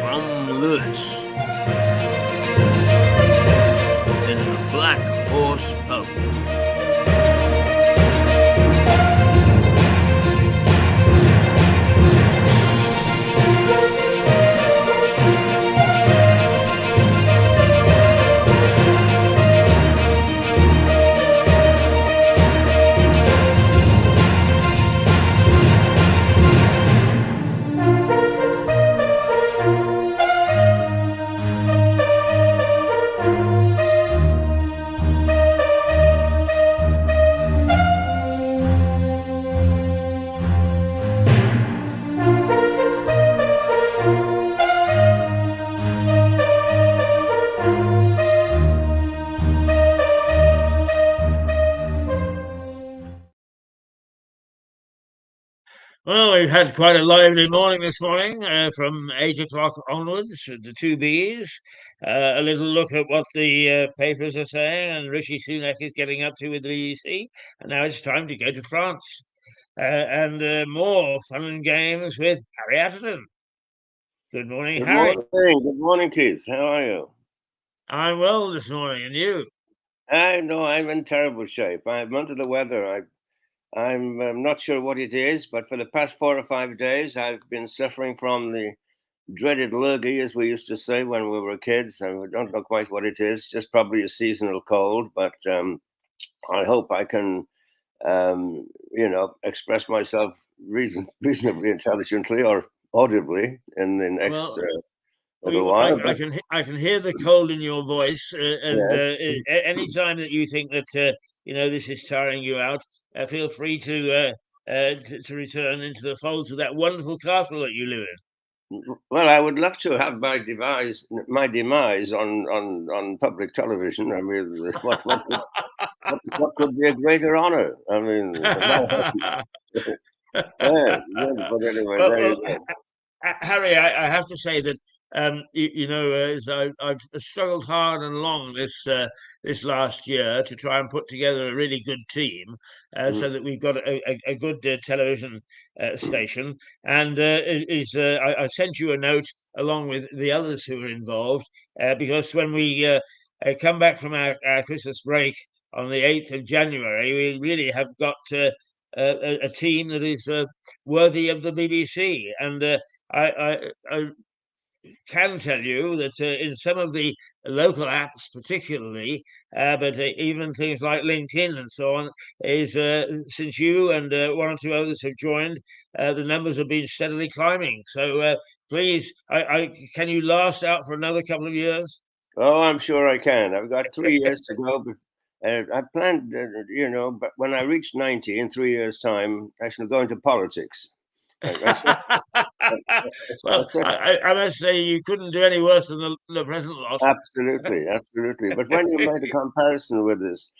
From Lewis in the Black Horse Pub. Well, we've had quite a lively morning this morning from 8 o'clock onwards with the two Bs. A little look at what the papers are saying, and Rishi Sunak is getting up to with the BBC. And now it's time to go to France. And more fun and games with Harry Atterton. Good morning, Harry. Good morning, Keith. How are you? I'm well this morning, and you? I know I'm in terrible shape. I'm under the weather. I'm not sure what it is, but for the past 4 or 5 days, I've been suffering from the dreaded lurgy, as we used to say when we were kids. And we don't know quite what it is, just probably a seasonal cold. But I hope I can, express myself reasonably intelligently or audibly in the next little while. I can hear the cold in your voice, and Yes. any time that you think that this is tiring you out, feel free to return into the folds of that wonderful castle that you live in. Well, I would love to have my demise on public television. I mean, what could be a greater honor? I mean, but anyway, there you go. Harry, I have to say that as I've struggled hard and long this last year to try and put together a really good team, so that we've got a good television station. And I sent you a note along with the others who were involved, because when we come back from our Christmas break on the 8th of January, we really have got a team that is worthy of the BBC. And I can tell you that in some of the local apps, particularly, but even things like LinkedIn and so on, is since you and one or two others have joined, the numbers have been steadily climbing. So please, can you last out for another couple of years? Oh, I'm sure I can. I've got 3 years to go. I planned, but when I reach 90 in 3 years' time, I shall go into politics. Well, I must say you couldn't do any worse than the present lot. Absolutely. But when you made a comparison with this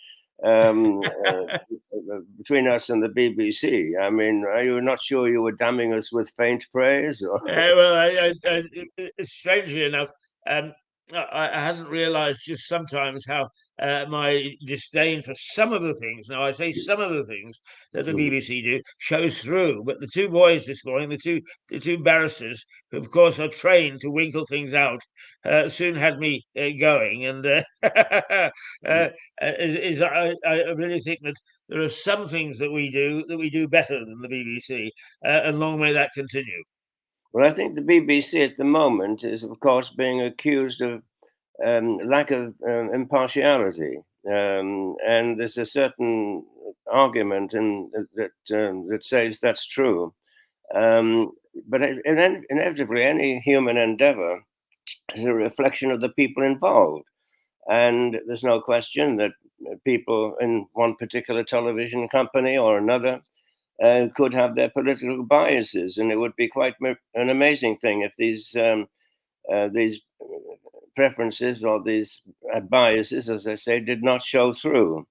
between us and the BBC, I mean, are you not sure you were damning us with faint praise? Or? Well, strangely enough, I hadn't realised just sometimes how my disdain for some of the things, now I say some of the things that the BBC do, shows through. But the two boys this morning, the two barristers, who of course are trained to winkle things out, soon had me going. And I really think that there are some things that we do better than the BBC, and long may that continue. Well, I think the BBC at the moment is, of course, being accused of lack of impartiality, and there's a certain argument that says that's true. But inevitably, any human endeavor is a reflection of the people involved, and there's no question that people in one particular television company or another could have their political biases, and it would be quite an amazing thing if these preferences or these biases, as I say, did not show through.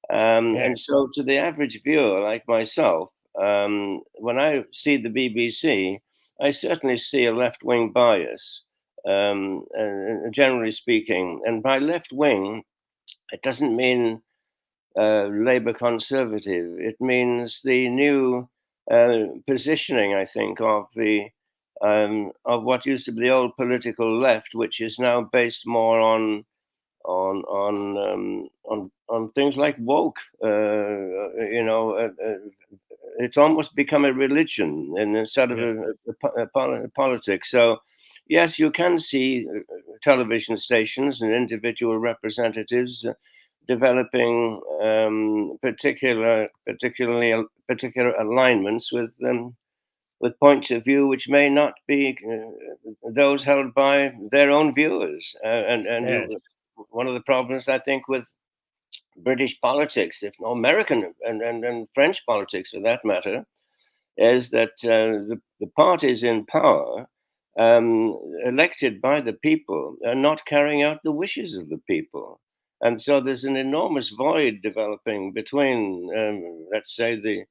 And so, to the average viewer like myself, when I see the BBC, I certainly see a left-wing bias, generally speaking. And by left-wing, it doesn't mean Labour Conservative. It means the new positioning, I think, of what used to be the old political left, which is now based more on things like woke. It's almost become a religion instead of a politics. So, yes, you can see television stations and individual representatives developing particular alignments with points of view which may not be those held by their own viewers. One of the problems, I think, with British politics, if not American and French politics for that matter, is that the parties in power, elected by the people, are not carrying out the wishes of the people. And so there's an enormous void developing between, let's say, the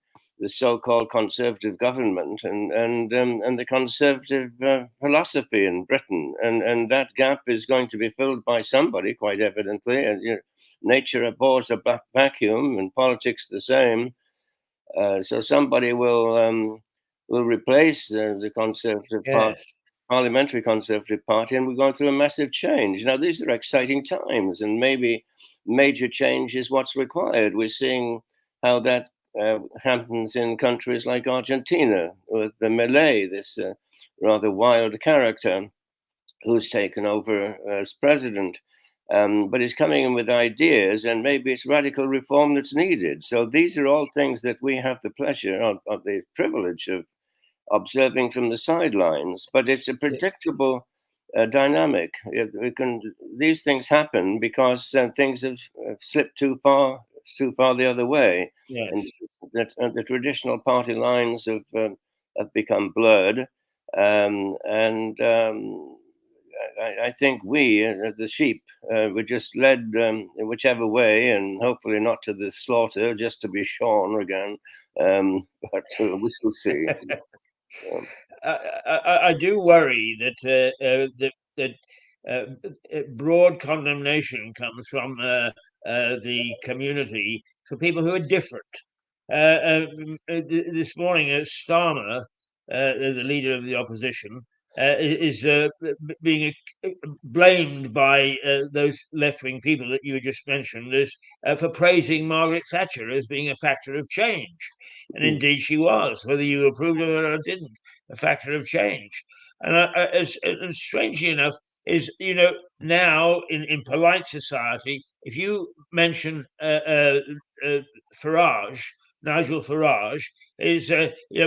so-called conservative government and the conservative philosophy in Britain, and that gap is going to be filled by somebody, quite evidently. And nature abhors a vacuum, and politics the same. So somebody will replace the Conservative Party, Parliamentary Conservative Party, and we're going through a massive change. Now, these are exciting times, and maybe major change is what's required. We're seeing how that happens in countries like Argentina with the Milei, this rather wild character who's taken over as president. But he's coming in with ideas, and maybe it's radical reform that's needed. So these are all things that we have the pleasure of the privilege of observing from the sidelines. But it's a predictable dynamic. These things happen because things have slipped too far the other way, and that the traditional party lines have become blurred, I think we, the sheep, were just led whichever way, and hopefully not to the slaughter, just to be shorn again. But we shall see. I do worry that broad condemnation comes from the community for people who are different. This morning, Starmer, the leader of the opposition, is being blamed by those left-wing people that you just mentioned as for praising Margaret Thatcher as being a factor of change. And indeed she was, whether you approved of it or didn't, a factor of change. And strangely enough, is, now in polite society, if you mention Farage, Nigel Farage, is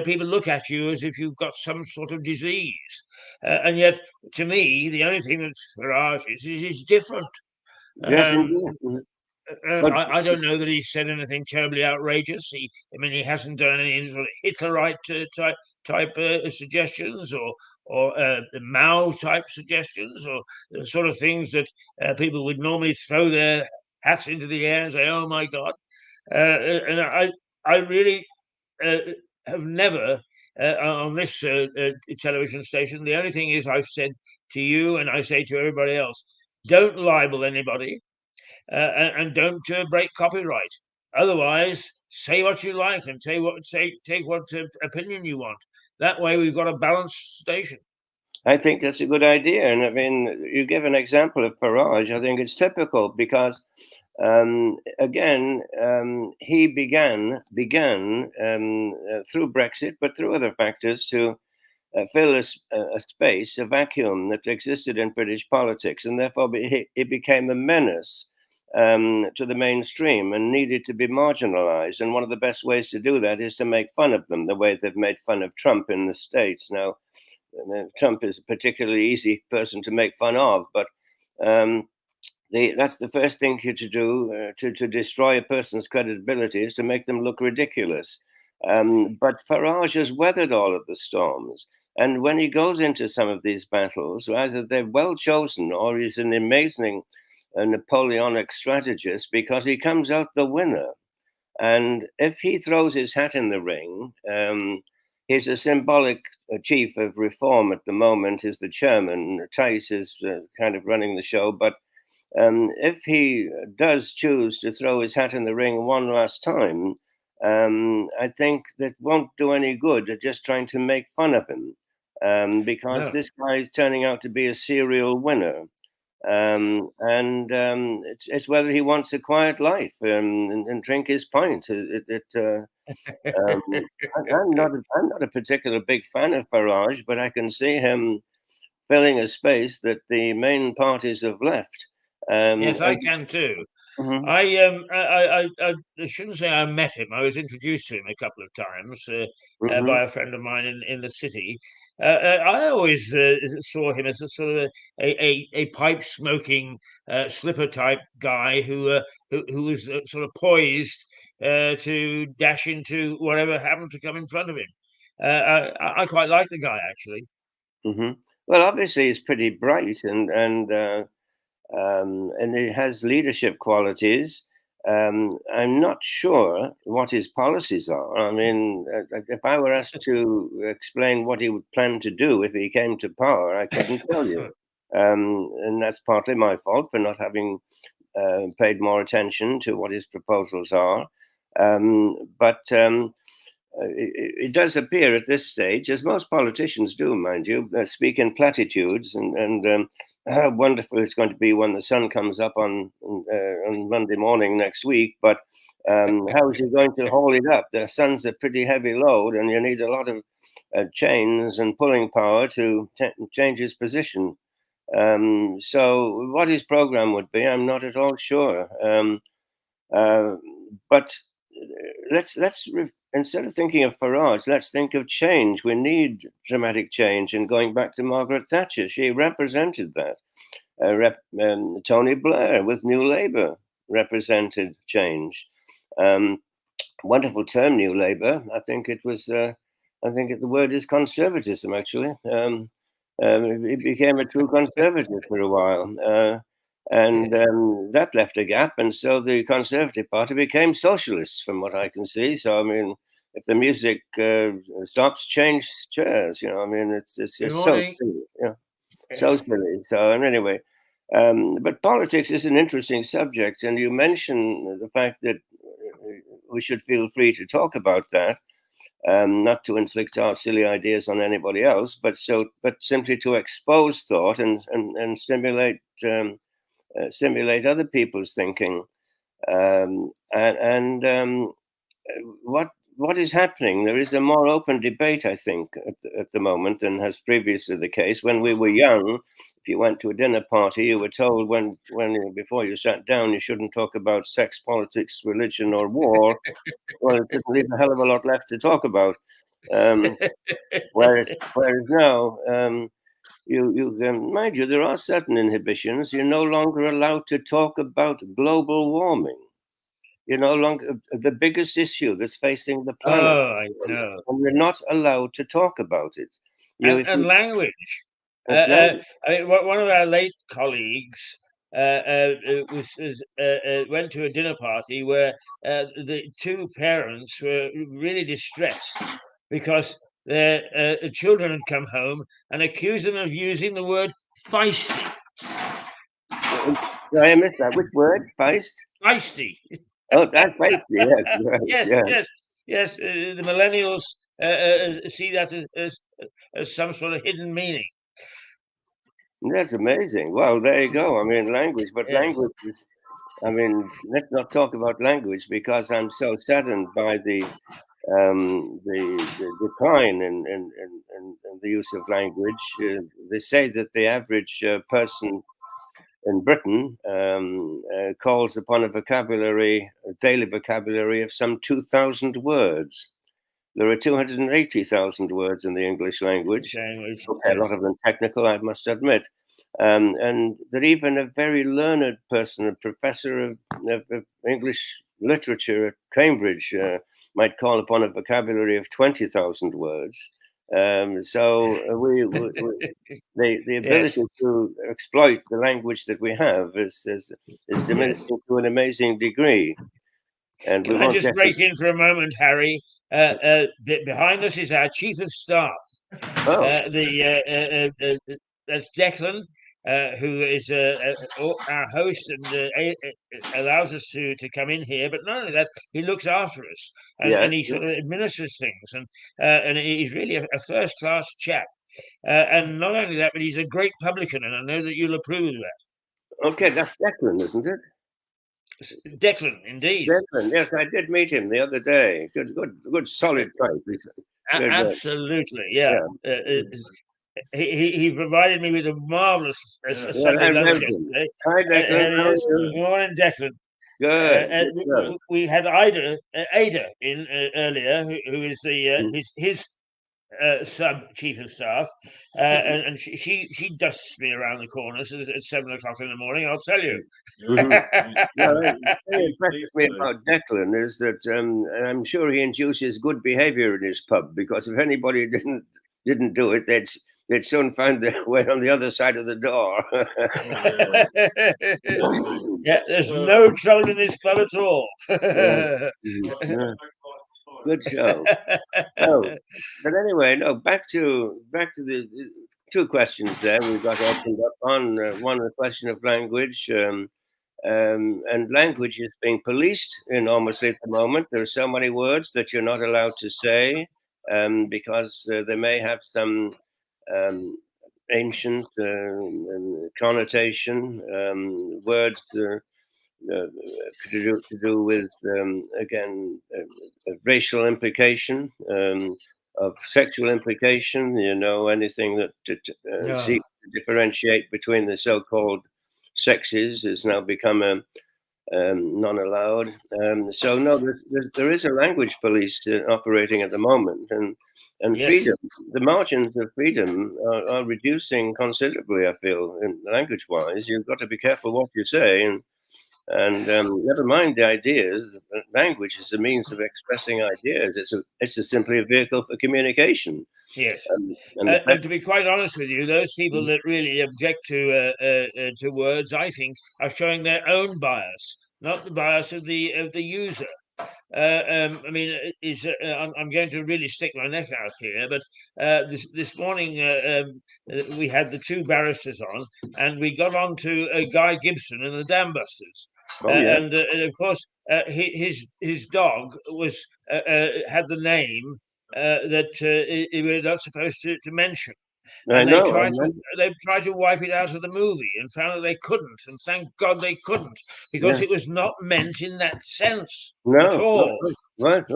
people look at you as if you've got some sort of disease, and yet to me the only thing that Farage is he's different. Yes, indeed. I don't know that he said anything terribly outrageous. He hasn't done any sort of Hitlerite type suggestions or Mao type suggestions, or the sort of things that people would normally throw their hats into the air and say, "Oh my God!" And I really have never on this television station. The only thing is, I've said to you, and I say to everybody else, don't libel anybody. And don't break copyright. Otherwise, say what you like and take what opinion you want. That way, we've got a balanced station. I think that's a good idea, and I mean, you give an example of Farage. I think it's typical because, again, he began through Brexit, but through other factors, to fill a space, a vacuum that existed in British politics, and therefore it became a menace to the mainstream and needed to be marginalized. And one of the best ways to do that is to make fun of them, the way they've made fun of Trump in the States. Now, Trump is a particularly easy person to make fun of, but that's the first thing to do to destroy a person's credibility, is to make them look ridiculous. But Farage has weathered all of the storms. And when he goes into some of these battles, either they're well chosen or he's an amazing Napoleonic strategist, because he comes out the winner. And if he throws his hat in the ring, he's a symbolic chief of reform at the moment, is the chairman. Tice is kind of running the show, but if he does choose to throw his hat in the ring one last time, I think that won't do any good at just trying to make fun of him, because this guy is turning out to be a serial winner. It's whether he wants a quiet life and drink his pint. I'm not a particular big fan of Farage, but I can see him filling a space that the main parties have left. Yes, I can too. Mhm. I shouldn't say I met him. I was introduced to him a couple of times by a friend of mine in the city. I always saw him as a sort of a pipe smoking slipper type guy who was sort of poised to dash into whatever happened to come in front of him. I quite like the guy actually. Well, obviously, he's pretty bright and he has leadership qualities. I'm not sure what his policies are. I mean, if I were asked to explain what he would plan to do if he came to power, I couldn't tell you. And that's partly my fault for not having paid more attention to what his proposals are. But it does appear at this stage, as most politicians do, mind you, speak in platitudes and how wonderful it's going to be when the sun comes up on Monday morning next week. But how is he going to haul it up? The sun's a pretty heavy load, and you need a lot of chains and pulling power to change his position. So, what his program would be, I'm not at all sure. But let's instead of thinking of Farage, let's think of change. We need dramatic change. And going back to Margaret Thatcher, she represented that. Tony Blair with New Labour represented change. Wonderful term, New Labour. I think it was. I think the word is conservatism. Actually, it became a true conservative for a while. And that left a gap, and so the Conservative Party became socialists, from what I can see. So, I mean, if the music stops, change chairs. You know, I mean, it's so silly, so silly. So, and anyway, but politics is an interesting subject, and you mentioned the fact that we should feel free to talk about that. Not to inflict our silly ideas on anybody else, but simply to expose thought and stimulate other people's thinking. What is happening? There is a more open debate, I think, at the moment than has previously the case. When we were young, if you went to a dinner party, you were told when before you sat down, you shouldn't talk about sex, politics, religion, or war. Well, it didn't leave a hell of a lot left to talk about. Whereas now, mind you, there are certain inhibitions. You're no longer allowed to talk about global warming. You're no longer the biggest issue that's facing the planet. Oh, I know. And you're not allowed to talk about it. And language. I mean, one of our late colleagues went to a dinner party where the two parents were really distressed because their children had come home and accused them of using the word feisty. I missed that. Which word? Feisty. Oh, that's feisty. Yes, yes. The millennials see that as some sort of hidden meaning. That's amazing. Well, there you go. I mean, language, but language is. I mean, let's not talk about language because I'm so saddened by the decline in the use of language. They say that the average person in Britain calls upon a daily vocabulary of some 2,000 words. There are 280,000 words in the English language. Okay, a lot of them technical, I must admit. And that even a very learned person, a professor of English literature at Cambridge, might call upon a vocabulary of 20,000 words. So the ability to exploit the language that we have is diminishing to an amazing degree. And can I just break in for a moment, Harry? Behind us is our chief of staff. Oh. That's Declan. who is our host and allows us to come in here. But not only that, he looks after us and he sort of administers things, and he's really a first-class chap. And not only that, but he's a great publican, and I know that you'll approve of that. Okay, that's Declan, isn't it? Declan, indeed. Declan, yes, I did meet him the other day. Good, solid type. Absolutely, yeah. He provided me with a marvelous Sunday lunch yesterday. Hi, Declan. Morning, Declan. Good. We had Ada in earlier, who is his sub chief of staff, and she dusts me around the corners at 7 o'clock in the morning. I'll tell you. What impresses me about Declan is that I'm sure he induces good behaviour in his pub, because if anybody didn't do it, they'd soon find their way on the other side of the door. Yeah, there's no trouble in this pub at all. Good show. But anyway, no. Back to the two questions there we got opened up on. One, the question of language, and language is being policed enormously at the moment. There are so many words that you're not allowed to say because they may have some ancient connotation, words to do with again racial implication, of sexual implication. Anything that seeks to differentiate between the so-called sexes has now become non-allowed. So no, there is a language police operating at the moment, and yes. Freedom, the margins of freedom are reducing considerably. I feel, language-wise, you've got to be careful what you say, and never mind the ideas. Language is a means of expressing ideas. It's simply a vehicle for communication. Yes, and to be quite honest with you, those people that really object to words, I think, are showing their own bias, not the bias of the user. I mean, I'm going to really stick my neck out here, but this morning we had the two barristers on, and we got on to Guy Gibson and the Dam Busters. And of course, his dog was had the name that we're not supposed to mention. And they tried to wipe it out of the movie and found that they couldn't. And thank God they couldn't, because it was not meant in that sense at all. Right.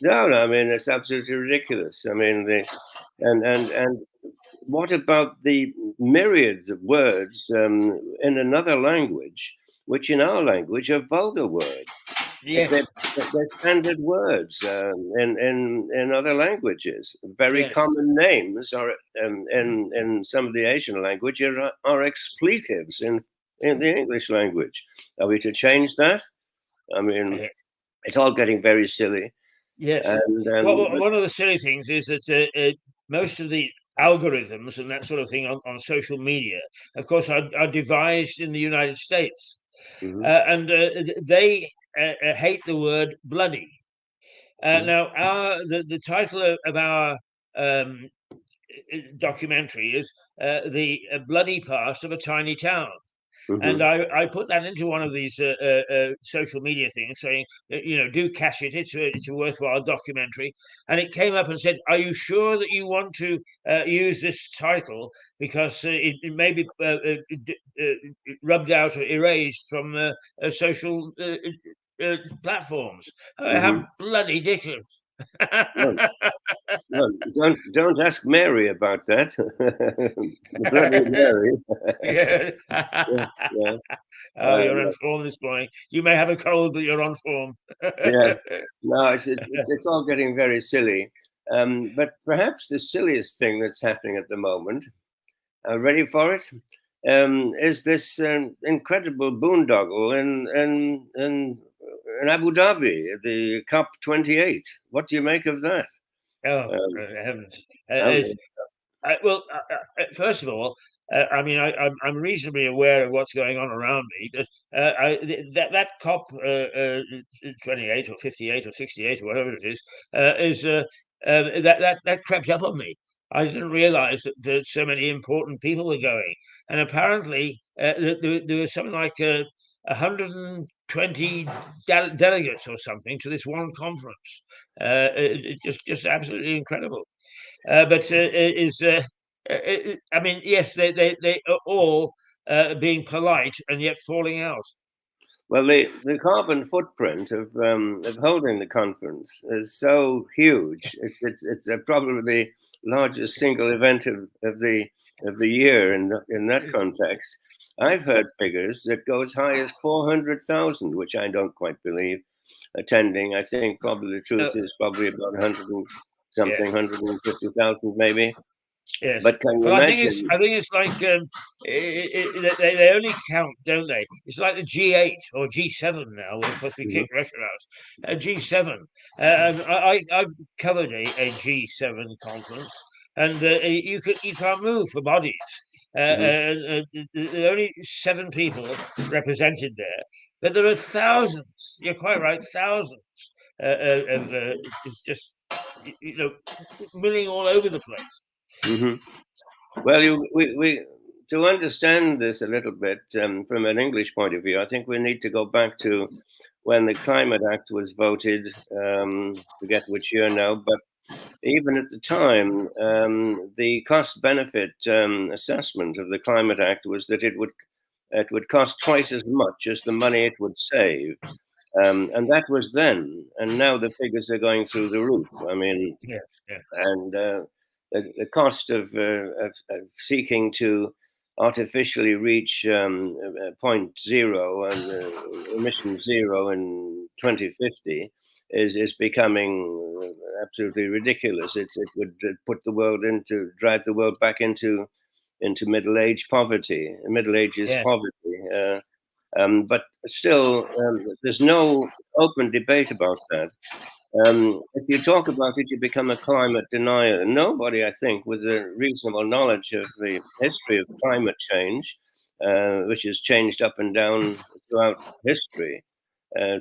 No, I mean, it's absolutely ridiculous. I mean, and what about the myriads of words in another language, which in our language are vulgar words? Yes. They're standard words in other languages. Very common names are in some of the Asian language are expletives in the English language. Are we to change that? I mean, it's all getting very silly. Yes. Well, one of the silly things is that most of the algorithms and that sort of thing on social media, of course, are devised in the United States, and they hate the word bloody. Now, the title of our documentary is The Bloody Past of a Tiny Town. And I put that into one of these social media things, saying, do catch it. It's a worthwhile documentary. And it came up and said, "Are you sure that you want to use this title, because it may be rubbed out or erased from social platforms?" How bloody ridiculous! No, don't ask Mary about that. Bloody Mary. Oh, you're on form this morning. You may have a cold, but you're on form. Yes. No, it's all getting very silly. But perhaps the silliest thing that's happening at the moment, ready for it, is this incredible boondoggle in Abu Dhabi, the COP28. What do you make of that? Oh, heavens! Well, first of all, I mean, I'm reasonably aware of what's going on around me. But that COP 28 or 58 or 68 or whatever it is that crept up on me. I didn't realize that so many important people were going. And apparently, there was something like 120 delegates or something to this one conference. Just absolutely incredible. But I mean, yes, they are all being polite and yet falling out. Well, the carbon footprint of holding the conference is so huge. It's probably the largest single event of the year in that context. I've heard figures that go as high as 400,000, which I don't quite believe, attending. I think probably the truth is probably about 100 and something, Yes. 150,000 maybe. Yes. But can you Well, imagine? I think it's like they only count, don't they? It's like the G8 or G7 now. Of course, we Mhm, kicked Russia out. G7. I've covered a G7 conference, and you can't move for bodies. mhm. There are only 7 people represented there, but there are thousands. You're quite right, thousands of it's just milling all over the place. Hmm. Well, we to understand this a little bit from an English point of view, I think we need to go back to when the Climate Act was voted. Forget which year now, but even at the time, the cost benefit assessment of the Climate Act was that it would cost twice as much as the money it would save. And that was then, and now the figures are going through the roof. I mean, Yeah, yeah, and the cost of seeking to artificially reach point zero and emission zero in 2050 is becoming absolutely ridiculous. It would put the world into drive the world back into middle age poverty. Middle age is yes, poverty. But still, there's no open debate about that. If you talk about it, you become a climate denier. Nobody, I think, with a reasonable knowledge of the history of climate change, which has changed up and down throughout history,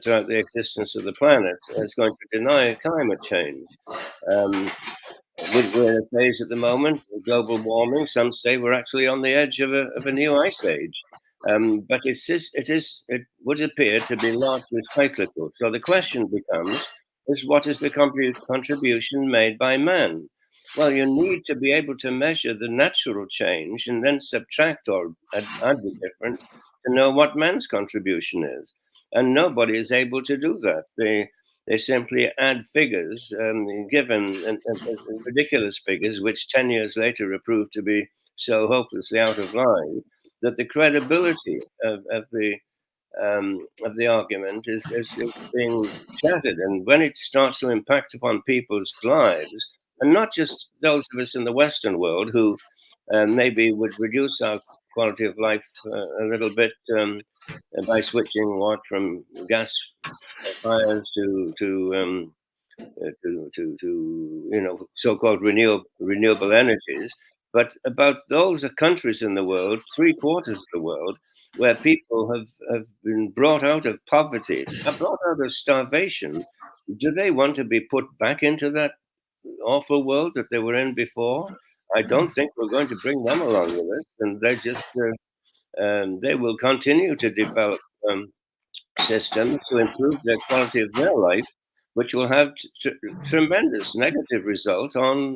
throughout the existence of the planet, is going to deny climate change. Um, we're in a phase at the moment of global warming. Some say we're actually on the edge of a new ice age. But it would appear to be largely cyclical. So the question becomes, is what is the contribution made by man? Well, you need to be able to measure the natural change and then subtract or add the difference to know what man's contribution is. And nobody is able to do that. They simply add figures, given ridiculous figures, which 10 years later are proved to be so hopelessly out of line that the credibility of the argument is being shattered. And when it starts to impact upon people's lives, and not just those of us in the Western world who maybe would reduce our quality of life a little bit by switching what from gas fires to so-called renewable energies, but about those countries in the world, 3/4 of the world, where people have been brought out of poverty, are brought out of starvation. Do they want to be put back into that awful world that they were in before? I don't think we're going to bring them along with us, and they will continue to develop systems to improve the quality of their life, which will have tremendous negative results on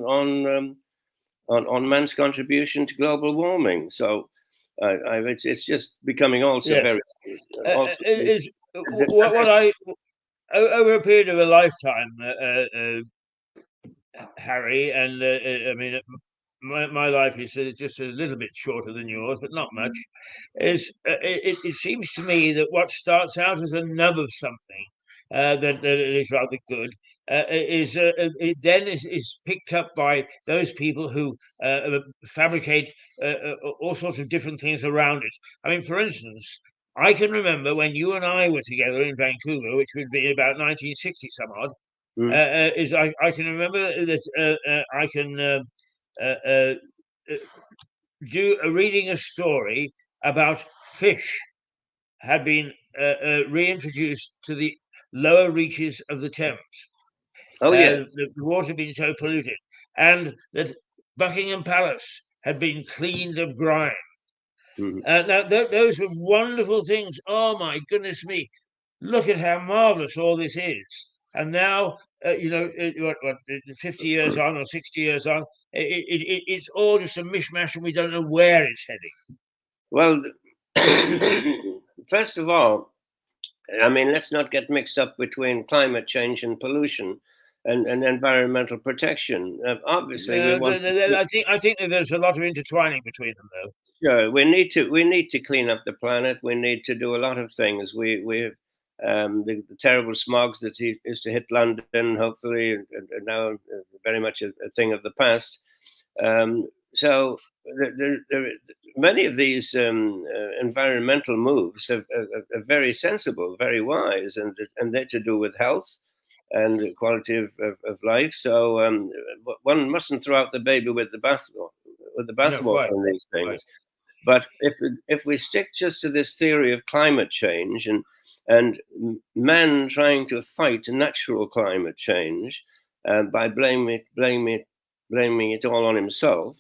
man's contribution to global warming. So it's just becoming also yes. very also. It is Does what I over a period of a lifetime, Harry, and I mean, my life is just a little bit shorter than yours, but not much. It seems to me that what starts out as a nub of something that is rather good it then is picked up by those people who fabricate all sorts of different things around it. I mean, for instance, I can remember when you and I were together in Vancouver, which would be about 1960 some odd. mm, I can remember that I can uh, uh, uh, do reading a story about fish had been reintroduced to the lower reaches of the Thames. oh yes. The water had been so polluted, and that Buckingham Palace had been cleaned of grime. Mm-hmm. Now, those were wonderful things. Oh, my goodness me. Look at how marvelous all this is. And now, 50 years on or 60 years on, it's all just a mishmash and we don't know where it's heading. Well, first of all, I mean, let's not get mixed up between climate change and pollution and environmental protection. Obviously, we want. I think that there's a lot of intertwining between them, though. Sure, we need to clean up the planet. We need to do a lot of things. We the terrible smogs that is to hit London, hopefully, and now very much a thing of the past. So many of these environmental moves are very sensible, very wise, and they're to do with health and quality of life. So one mustn't throw out the baby with the bathwater on these things. Quite. But if we stick just to this theory of climate change and man trying to fight natural climate change by blaming it all on himself,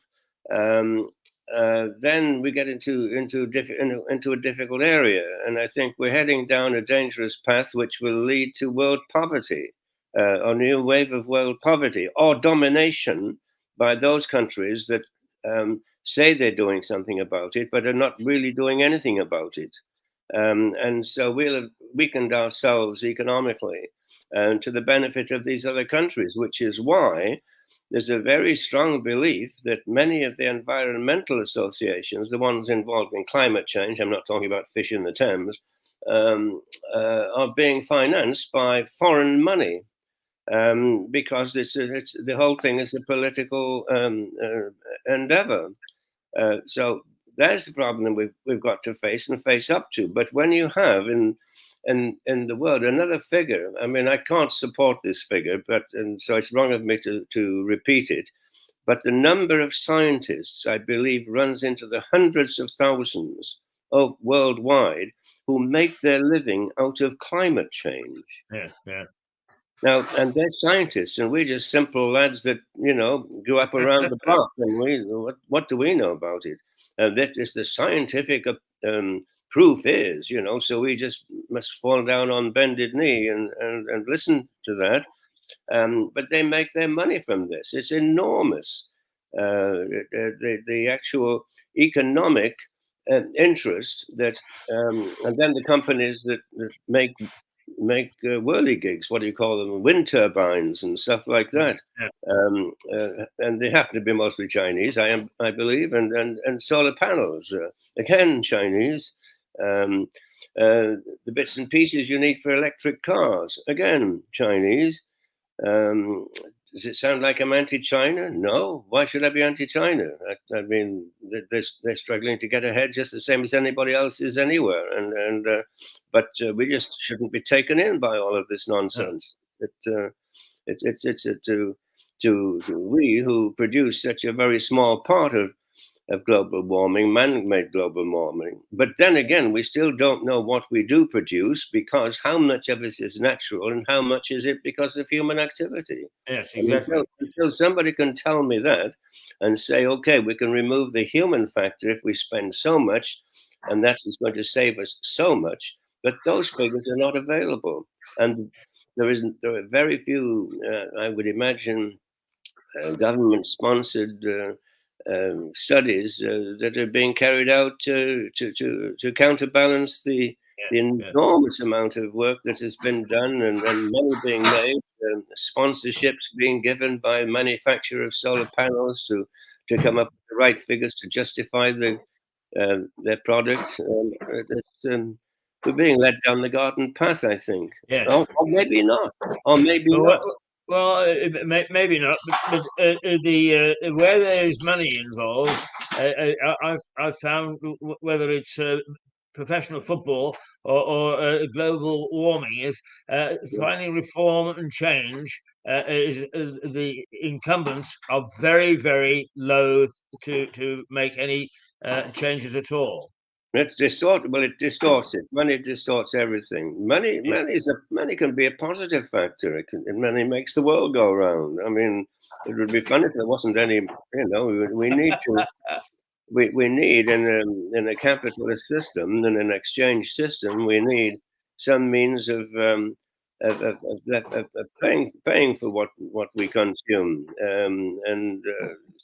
then we get into a difficult area, and I think we're heading down a dangerous path, which will lead to world poverty, a new wave of world poverty or domination by those countries that say they're doing something about it, but are not really doing anything about it. And so we'll have weakened ourselves economically to the benefit of these other countries, which is why there's a very strong belief that many of the environmental associations, the ones involved in climate change, I'm not talking about fish in the Thames, are being financed by foreign money. Because the whole thing is a political endeavor. So that's the problem we've got to face and face up to. But when you have in the world another figure, I mean, I can't support this figure, and so it's wrong of me to repeat it. But the number of scientists, I believe, runs into the hundreds of thousands worldwide who make their living out of climate change. Yeah. Now, and they're scientists, and we're just simple lads that grew up around the block. And what do we know about it? That is the scientific proof is, So we just must fall down on bended knee and listen to that. But they make their money from this. It's enormous. The actual economic interest that, and then the companies that make whirligigs, what do you call them, wind turbines and stuff like that. And they happen to be mostly Chinese, I believe, and solar panels, again Chinese. The bits and pieces you need for electric cars, again Chinese. Does it sound like I'm anti-China? No. Why should I be anti-China? I mean, they're struggling to get ahead just the same as anybody else is anywhere. But we just shouldn't be taken in by all of this nonsense. It's to we who produce such a very small part of global warming, man-made global warming. But then again, we still don't know what we do produce, because how much of it is natural and how much is it because of human activity? Yes, exactly. Until somebody can tell me that and say, okay, we can remove the human factor if we spend so much, and that is going to save us so much. But those figures are not available. And there are very few, I would imagine, government-sponsored studies that are being carried out to counterbalance the enormous amount of work that has been done and money being made, sponsorships being given by manufacturers of solar panels to come up with the right figures to justify their product. We're being led down the garden path, I think. Yes. Or maybe not. Or maybe not. Well, maybe not. But where there is money involved, I've found whether it's professional football or global warming is finding reform and change. The incumbents are very, very loath to make any changes at all. It distorts it. Money distorts everything. Money can be a positive factor. Money makes the world go round. I mean, it would be fun if there wasn't any. We need to. We need in a capitalist system, in an exchange system, we need some means of paying for what we consume.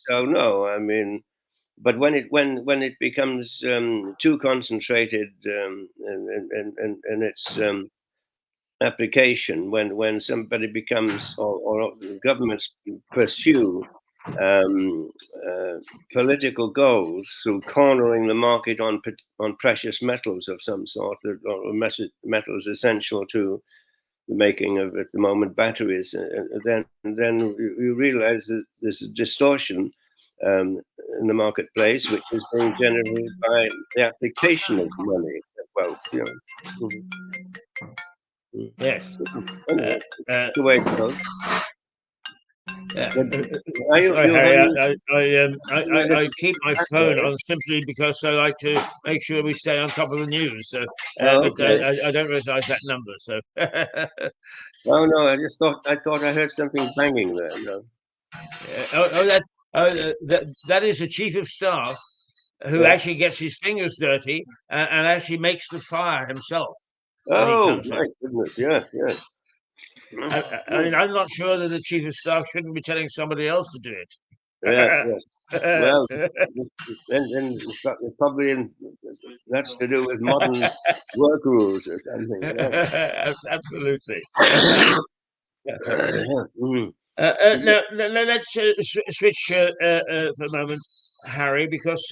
So no, I mean, but when it becomes too concentrated in its application, when somebody becomes or governments pursue political goals through cornering the market on precious metals of some sort, or metals essential to the making of, at the moment, batteries, then you realize that there's a distortion in the marketplace, which is being generated by the application of money, wealth. Yes. Anyway, the way it goes. Sorry, Harry. I keep my phone on simply because I like to make sure we stay on top of the news. So, okay. but I don't realise that number. So. Oh no! I thought I heard something banging there. No. That is the chief of staff who actually gets his fingers dirty and actually makes the fire himself. Oh my goodness! Yes. I mean, I'm not sure that the chief of staff shouldn't be telling somebody else to do it. Yes. Well, and probably that's to do with modern work rules or something. Absolutely. Mm. Now, let's switch for a moment, Harry, because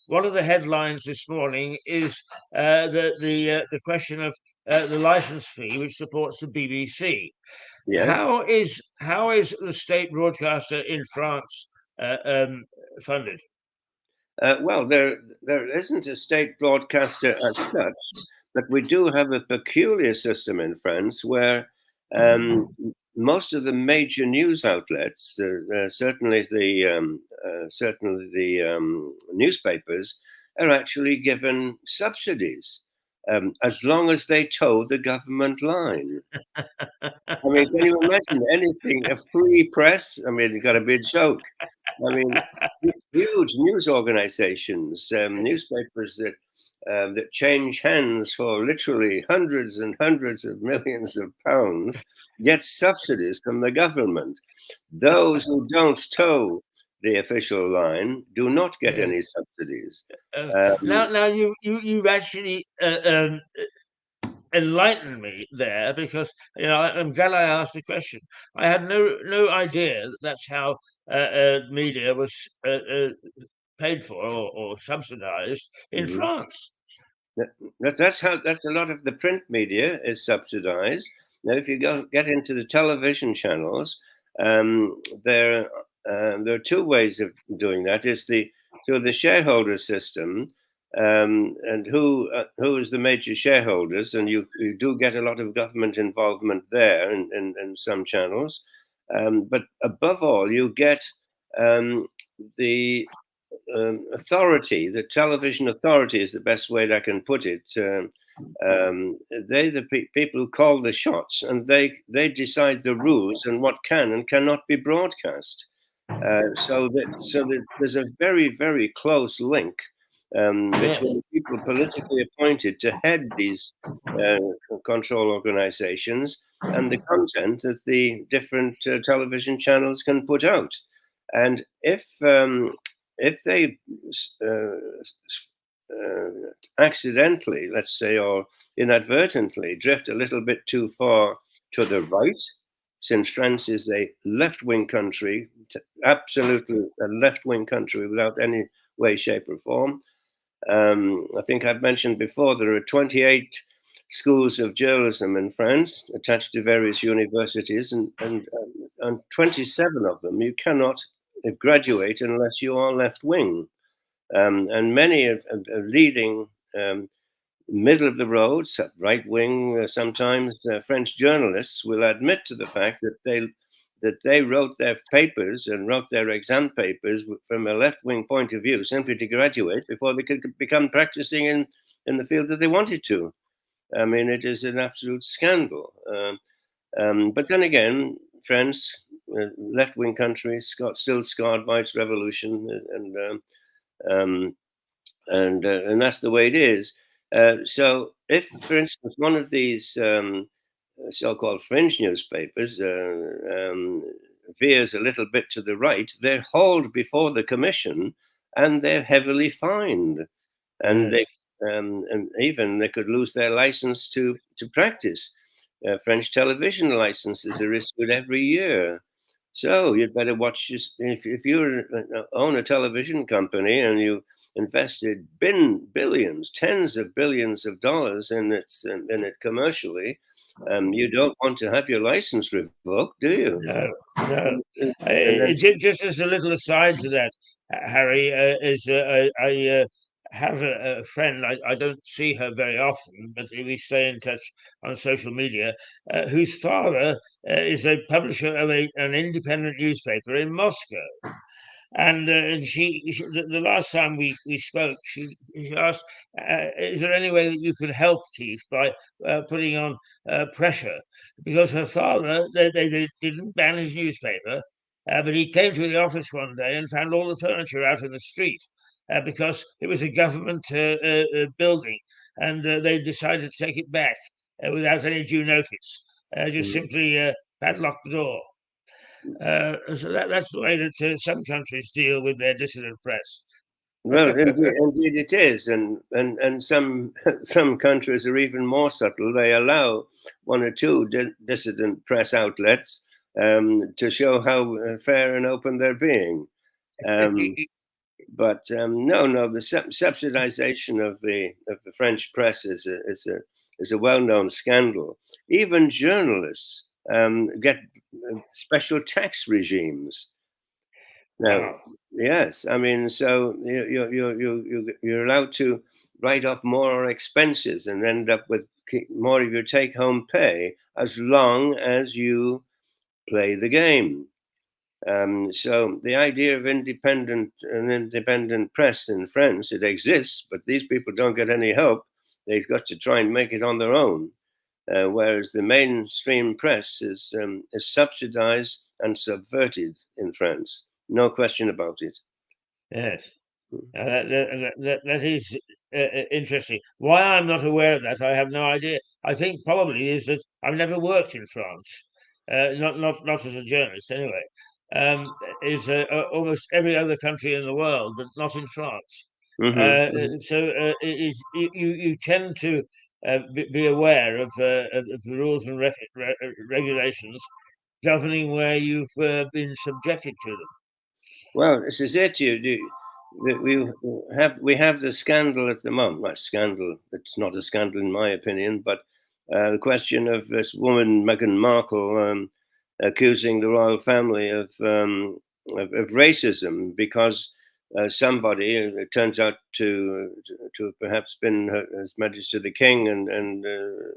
one of the headlines this morning is the question of the license fee, which supports the BBC. Yes. How is the state broadcaster in France funded? Well, there isn't a state broadcaster as such, but we do have a peculiar system in France where most of the major news outlets, certainly the newspapers, are actually given subsidies as long as they toe the government line. I mean, can you imagine anything, a free press? I mean, it's got to be a joke. I mean, huge news organizations, newspapers that change hands for literally hundreds and hundreds of millions of pounds get subsidies from the government. Those who don't toe the official line do not get any subsidies. Now you've actually enlightened me there, because I'm glad I asked the question. I had no idea that's how media was paid for or subsidized in France. That's a lot of the print media is subsidized. Now, if you get into the television channels, there are two ways of doing that. Is through the shareholder system, and who is the major shareholders, and you do get a lot of government involvement there in some channels, but above all, you get the authority. The television authority is the best way that I can put it. They the people who call the shots, and they decide the rules and what can and cannot be broadcast. So there's a very, very close link between people politically appointed to head these control organizations and the content that the different television channels can put out. And if they accidentally, let's say, or inadvertently drift a little bit too far to the right, since France is a left-wing country, absolutely a left-wing country without any way, shape, or form. I think I've mentioned before, there are 28 schools of journalism in France attached to various universities, and 27 of them you cannot graduate unless you are left-wing. And many of leading middle of the road, right wing, sometimes French journalists will admit to the fact that that they wrote their papers and wrote their exam papers from a left-wing point of view, simply to graduate before they could become practicing in the field that they wanted to. I mean, it is an absolute scandal. But then again, France, left-wing countries, still scarred by its revolution, and that's the way it is. So, if, for instance, one of these so-called fringe newspapers veers a little bit to the right, they're hauled before the commission, and they're heavily fined, and Yes. and even they could lose their license to practice. French television licenses are issued every year. So you'd better watch if you own a television company and you invested billions, tens of billions of dollars in it commercially, you don't want to have your license revoked, do you? No, no. And then, Just as a little aside to that, Harry, I have a friend. I don't see her very often, but we stay in touch on social media. Whose father is a publisher of an independent newspaper in Moscow. And the last time we spoke, she asked, "Is there any way that you could help Keith by putting on pressure?" Because her father, they didn't ban his newspaper, but he came to the office one day and found all the furniture out in the street because it was a government building, and they decided to take it back without any due notice, just simply padlock the door. So that's the way that some countries deal with their dissident press. well, indeed it is, and some some countries are even more subtle. They allow one or two dissident press outlets to show how fair and open they're being. But no, the subsidization of the French press is a well-known scandal. Even journalists get special tax regimes. Now, Wow. yes, I mean, so you're allowed to write off more expenses and end up with more of your take-home pay as long as you play the game. So the idea of an independent press in France, it exists, but these people don't get any help. They've got to try and make it on their own. Whereas the mainstream press is subsidized and subverted in France. No question about it. Yes. That is interesting. Why I'm not aware of that, I have no idea. I think probably is that I've never worked in France, not as a journalist anyway. Um, is almost every other country in the world, but not in France. Mm-hmm. So you tend to be aware of the rules and regulations governing where you've been subjected to them. Well, this is it. We have the scandal at the moment. Well, scandal. It's not a scandal in my opinion, but the question of this woman Meghan Markle accusing the royal family of racism because somebody, it turns out to have perhaps been His Majesty the King and the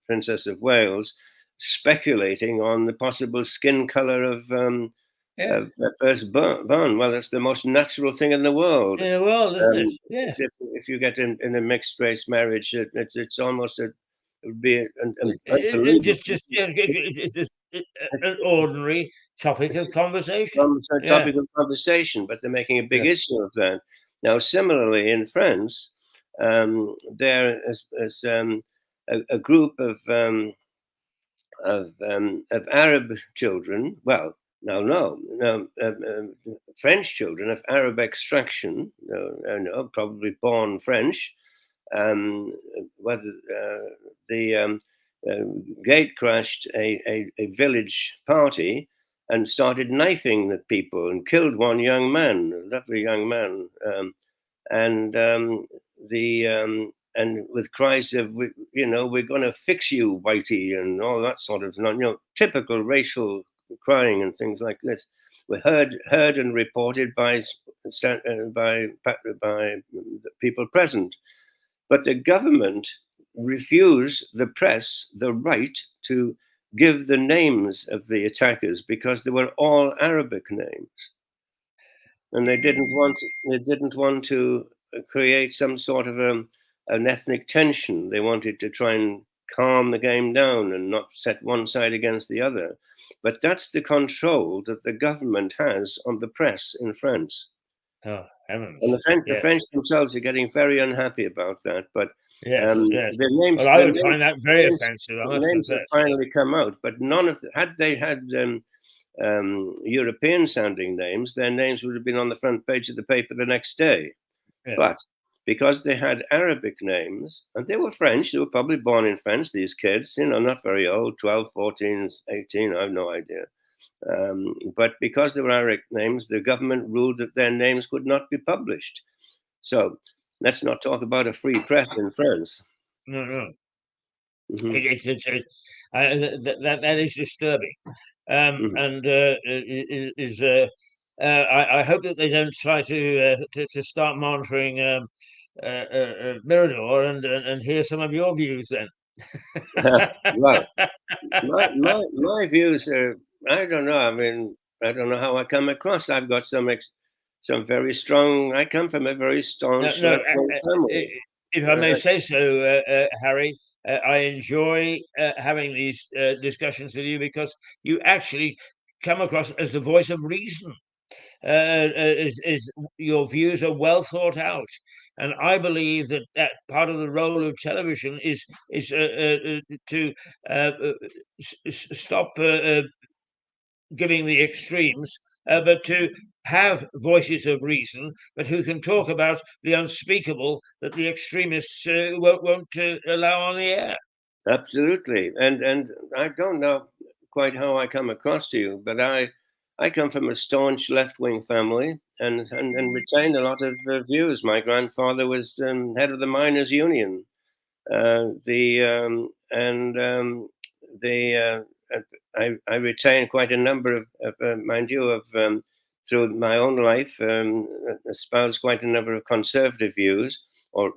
Princess of Wales, speculating on the possible skin color of their firstborn. Well, that's the most natural thing in the world. In the world, isn't it? Yeah. If you get in a mixed race marriage, it's almost it would be Just unbelievable. it's just an ordinary topic of conversation. A Yeah. topic of conversation, but they're making a big Yeah. issue of that. Now, similarly, in France, there is a group of Arab children. Well, no, French children of Arab extraction, probably born French. Whether the gate crashed a village party and started knifing the people and killed one young man, a lovely young man, and with cries of, we're going to fix you, whitey, and all that sort of, typical racial crying and things like this were heard and reported by the people present. But the government refused the press the right to give the names of the attackers because they were all Arabic names, and they didn't want to create some sort of an ethnic tension. They wanted to try and calm the game down and not set one side against the other. But that's the control that the government has on the press in France. Oh, heavens. And the Yes. French themselves are getting very unhappy about that. But Yes, yes. the names, Well, I would find that very offensive, I must names have confess. finally come out, but none of had they had European sounding names, their names would have been on the front page of the paper the next day. Yeah. But because they had Arabic names, and they were French, they were probably born in France, these kids, not very old, 12, 14, 18, I have no idea. But because they were Arabic names, the government ruled that their names could not be published. So let's not talk about a free press in France. No, no. Mm-hmm. That is disturbing. Mm-hmm. And I hope that they don't try to start monitoring Mirador and hear some of your views then. Well, my views are, I don't know. I mean, I don't know how I come across. I've got some very strong. I come from a very staunch No, left-wing family. if I may say so, Harry, I enjoy having these discussions with you because you actually come across as the voice of reason. Is your views are well thought out, and I believe that part of the role of television is to stop giving the extremes, but to have voices of reason, but who can talk about the unspeakable that the extremists won't allow on the air. Absolutely, and I don't know quite how I come across to you, but I come from a staunch left-wing family and retain a lot of views. My grandfather was head of the miners' union. The and the I retain quite a number of mind you, of through my own life, espoused quite a number of conservative views, or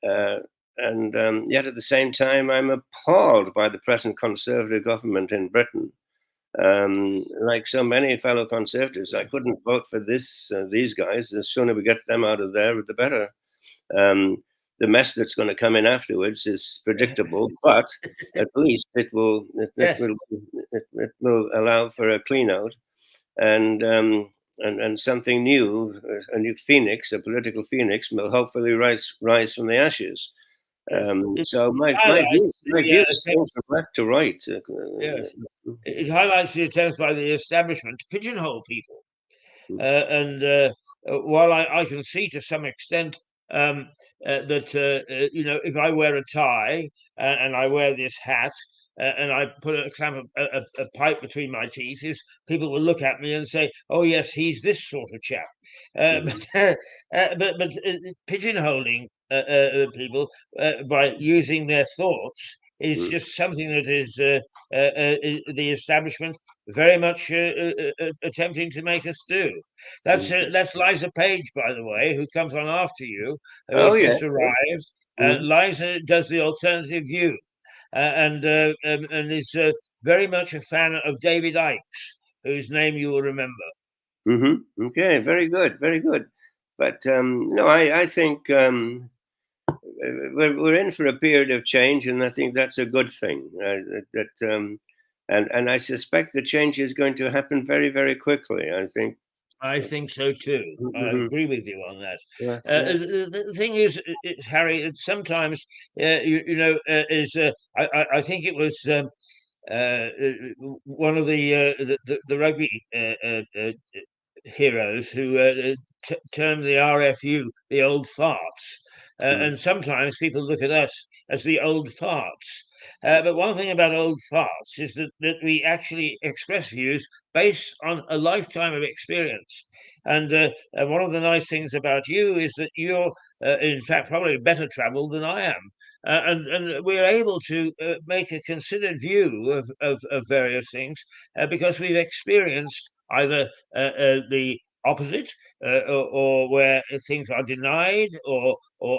uh, and yet at the same time, I'm appalled by the present conservative government in Britain. Like so many fellow conservatives, I couldn't vote for these guys. The sooner we get them out of there, the better. The mess that's going to come in afterwards is predictable, but at least Yes. it will allow for a clean out and something new, a new phoenix, a political phoenix, will hopefully rise from the ashes. Yes. So my Highlights views go from left to right. Yes. It highlights the attempts by the establishment to pigeonhole people. And while I can see to some extent that if I wear a tie and I wear this hat and I put a pipe between my teeth, is people will look at me and say, "Oh yes, he's this sort of chap." But pigeonholing people by using their thoughts is just something that is the establishment very much attempting to make us do. That's Liza Page, by the way, who comes on after you, who Oh has yeah. just arrived. Liza does the alternative view, and is very much a fan of David Icke's, whose name you will remember. Okay, very good, very good. But no, I think we're in for a period of change, and I think that's a good thing. And I suspect the change is going to happen very, very quickly. I think so too. I agree with you on that. Yeah, The thing is, Harry, that sometimes I think it was one of the rugby heroes who termed the RFU the old farts. And sometimes people look at us as the old farts. But one thing about old farts is that we actually express views based on a lifetime of experience. And one of the nice things about you is that you're, in fact, probably better traveled than I am. And we're able to make a considered view of various things because we've experienced either the opposite or where things are denied or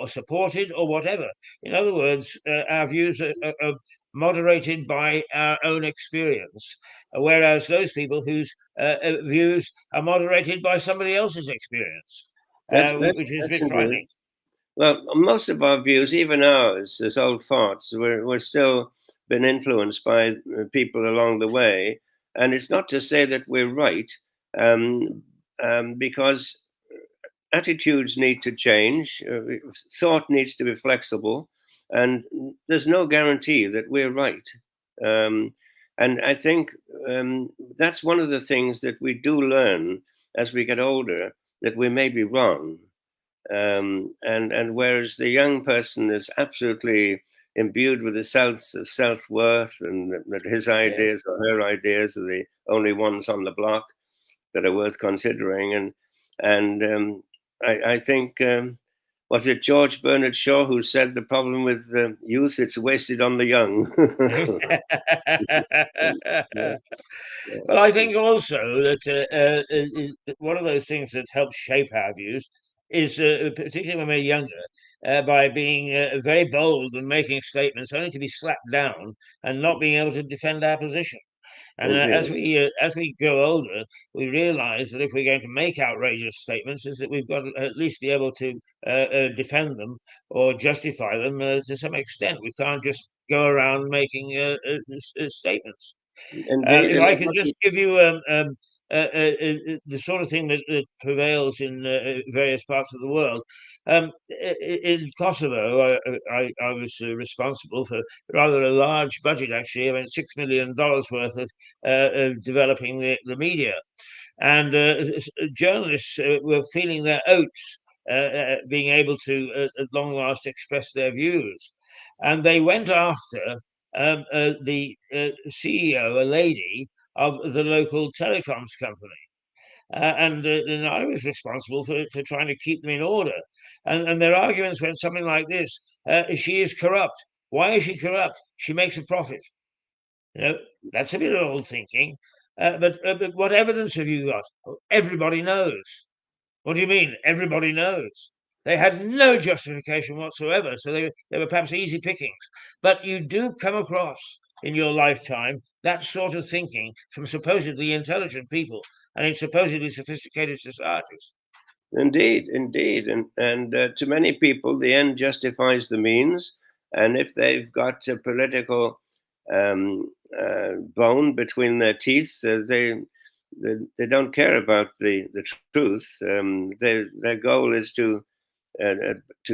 supported or whatever. In other words, our views are moderated by our own experience, whereas those people whose views are moderated by somebody else's experience, which is a bit frightening. Well, most of our views, even ours, as old farts, we're still been influenced by people along the way. And it's not to say that we're right, because attitudes need to change, thought needs to be flexible, and there's no guarantee that we're right. And I think that's one of the things that we do learn as we get older, that we may be wrong. And whereas the young person is absolutely imbued with a sense of self-worth, and that his ideas or her ideas are the only ones on the block that are worth considering. And I think, was it George Bernard Shaw who said the problem with youth, it's wasted on the young? Well, I think also that one of those things that helps shape our views is, particularly when we're younger, by being very bold and making statements only to be slapped down and not being able to defend our position. And as we grow older, we realise that if we're going to make outrageous statements, is that we've got to at least be able to defend them or justify them to some extent. We can't just go around making statements. Indeed, If I could just give you the sort of thing that prevails in various parts of the world. In Kosovo, I was responsible for rather a large budget, actually, about $6 million worth of developing the media. And journalists were feeling their oats, being able to, at long last, express their views. And they went after the CEO, a lady of the local telecoms company. And I was responsible for trying to keep them in order. And their arguments went something like this: she is corrupt. Why is she corrupt? She makes a profit. That's a bit of old thinking. But what evidence have you got? Everybody knows. What do you mean? Everybody knows. They had no justification whatsoever, so they were perhaps easy pickings. But you do come across in your lifetime that sort of thinking from supposedly intelligent people and in supposedly sophisticated societies. Indeed, and to many people, the end justifies the means. And if they've got a political bone between their teeth, they don't care about the truth. Their goal is to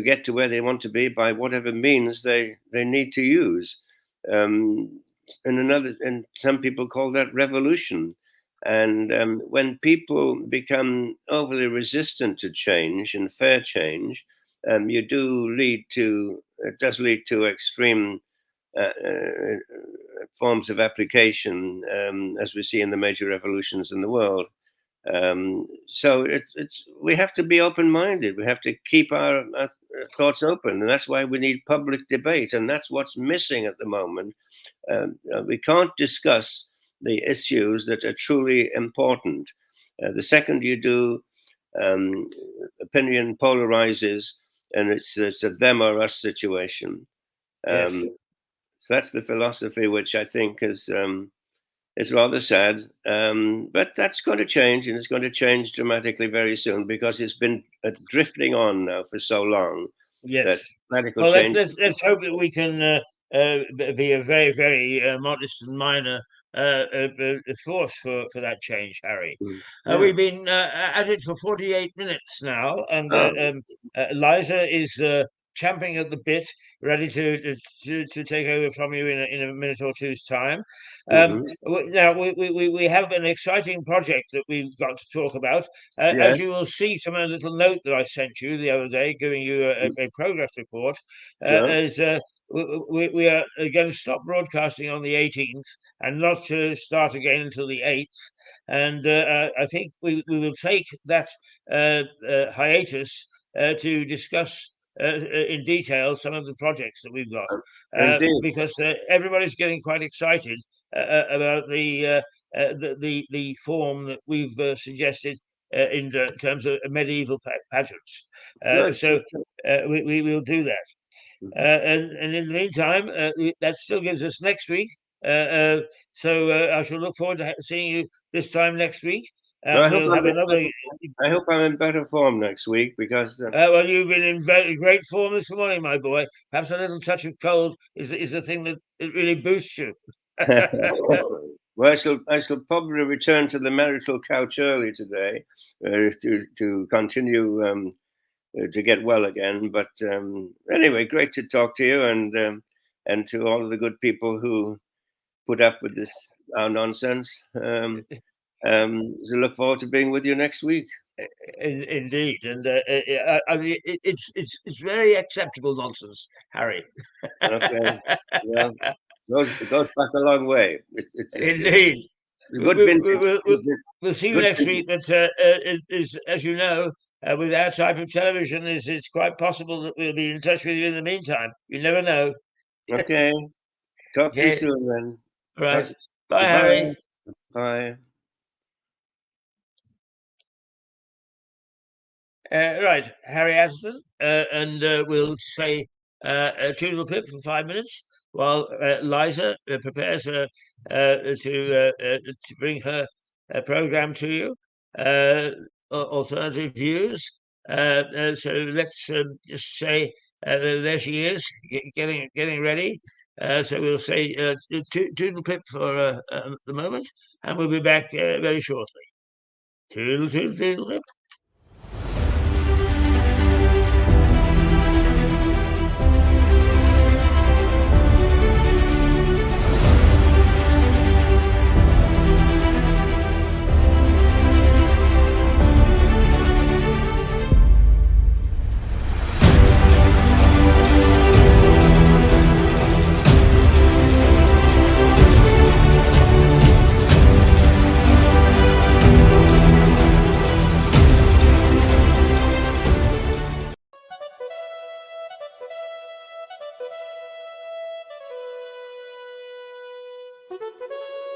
get to where they want to be by whatever means they need to use. And some people call that revolution. And when people become overly resistant to change and fair change, it does lead to extreme forms of application, as we see in the major revolutions in the world. So we have to be open-minded. We have to keep our thoughts open, and that's why we need public debate. And that's what's missing at the moment. We can't discuss the issues that are truly important. The second you do, opinion polarizes, and it's a them or us situation. So that's the philosophy, which I think is rather sad, but that's going to change, and it's going to change dramatically very soon, because it's been drifting on now for so long. Yes. Radical Well, change. let's hope that we can be a very, very modest and minor force for that change, Harry. Yeah. We've been at it for 48 minutes now, and Liza is champing at the bit, ready to take over from you in a minute or two's time. Now we have an exciting project that we've got to talk about. As you will see from a little note that I sent you the other day, giving you a progress report, is we are going to stop broadcasting on the 18th and not to start again until the 8th. And I think we will take that hiatus to discuss in detail some of the projects that we've got, because everybody's getting quite excited about the form that we've suggested in terms of medieval pageants. Good. So we will do that. And in the meantime, that still gives us next week. So I shall look forward to seeing you this time next week. Well, We'll have another. I hope I'm in better form next week because. Well, you've been in very great form this morning, my boy. Perhaps a little touch of cold is the thing that it really boosts you. Well, I shall probably return to the marital couch early today to continue to get well again. But anyway, great to talk to you and to all of the good people who put up with this our nonsense. So look forward to being with you next week. Indeed, and I mean, it's very acceptable nonsense, Harry. Okay, well, it goes back a long way. Indeed. Good vintage. We'll see you next week. But as you know, with our type of television, it's quite possible that we'll be in touch with you in the meantime. You never know. Okay. Talk to you soon then. Right. Bye, Harry. Bye. Right, Harry Atterton, and we'll say Toodle Pip for 5 minutes while Liza prepares to bring her program to you, alternative views. So let's just say there she is, getting ready. So we'll say Toodle Pip for the moment, and we'll be back very shortly. Toodle Pip.